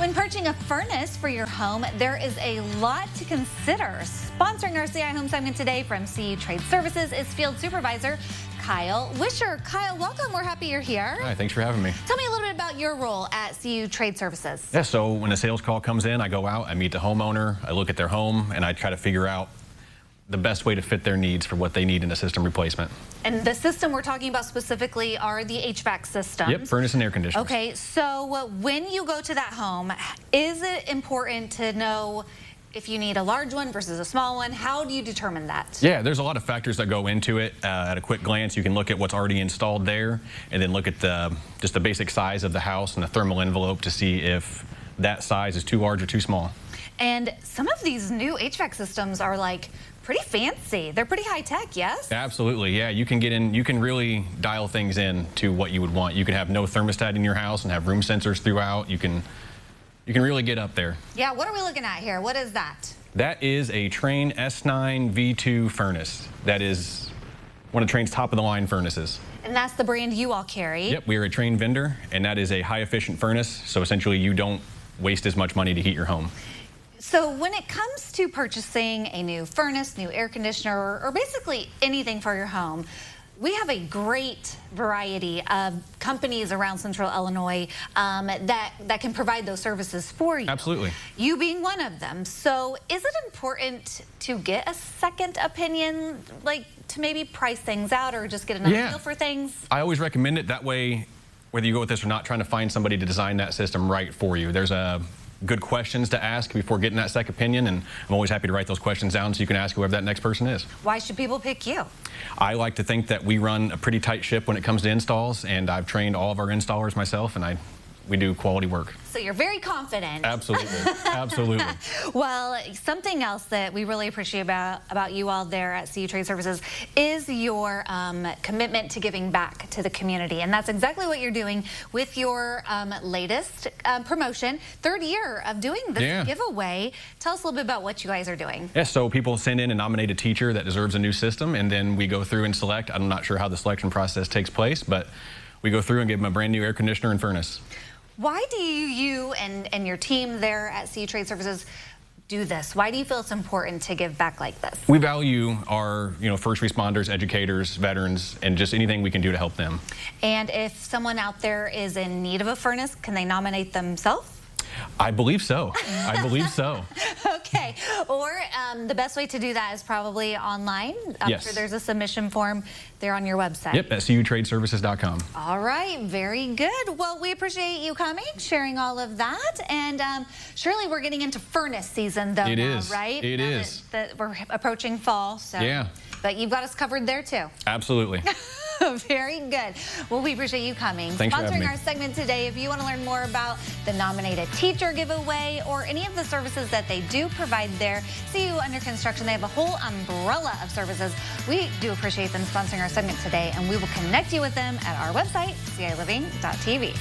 When purchasing a furnace for your home, there is a lot to consider. Sponsoring our CI Home segment today from CU Trade Services is Field Supervisor Kyle Wisher. Kyle, welcome. We're happy you're here. Hi, thanks for having me. Tell me a little bit about your role at CU Trade Services. Yeah, so when a sales call comes in, I go out, I meet the homeowner, I look at their home, and I try to figure out the best way to fit their needs for what they need in a system replacement. And the system we're talking about specifically are the HVAC systems. Yep, furnace and air conditioners. Okay, so when you go to that home, is it important to know if you need a large one versus a small one? How do you determine that? Yeah, there's a lot of factors that go into it. At a quick glance, you can look at what's already installed there and then look at just the basic size of the house and the thermal envelope to see if that size is too large or too small. And some of these new HVAC systems are like pretty fancy. They're pretty high tech, yes? Absolutely, yeah. You can get in, you can really dial things in to what you would want. You can have no thermostat in your house and have room sensors throughout. You can really get up there. Yeah, what are we looking at here? What is that? That is a Trane S9 V2 furnace. That is one of Trane's top-of-the-line furnaces. And that's the brand you all carry? Yep, we are a Trane vendor, and that is a high-efficient furnace, so essentially you don't waste as much money to heat your home. So when it comes to purchasing a new furnace, new air conditioner, or basically anything for your home, we have a great variety of companies around Central Illinois that can provide those services for you. Absolutely. You being one of them. So is it important to get a second opinion, like to maybe price things out or just get another feel for things? I always recommend it. That way, whether you go with this or not, trying to find somebody to design that system right for you. There's good questions to ask before getting that second opinion, and I'm always happy to write those questions down so you can ask whoever that next person is. Why should people pick you? I like to think that we run a pretty tight ship when it comes to installs, and I've trained all of our installers myself, and we do quality work. So you're very confident. Absolutely, absolutely. Well, something else that we really appreciate about you all there at CU Trade Services is your commitment to giving back to the community. And that's exactly what you're doing with your latest promotion, third year of doing this giveaway. Tell us a little bit about what you guys are doing. Yeah, so people send in and nominate a teacher that deserves a new system, and then we go through and select. I'm not sure how the selection process takes place, but we go through and give them a brand new air conditioner and furnace. Why do you and your team there at CU Trade Services do this? Why do you feel it's important to give back like this? We value our first responders, educators, veterans, and just anything we can do to help them. And if someone out there is in need of a furnace, can they nominate themselves? I believe so. I believe so. Okay. Or the best way to do that is probably online. Yes. Sure there's a submission form there on your website. Yep, at cutradeservices.com. All right. Very good. Well, we appreciate you coming, sharing all of that. And surely we're getting into furnace season, though, right? It is. That we're approaching fall. So. Yeah. But you've got us covered there, too. Absolutely. Very good. Well, we appreciate you coming. Thanks for having me. Sponsoring our segment today, if you want to learn more about the nominated teacher giveaway or any of the services that they do provide there, CU Under Construction, they have a whole umbrella of services. We do appreciate them sponsoring our segment today, and we will connect you with them at our website, ciliving.tv.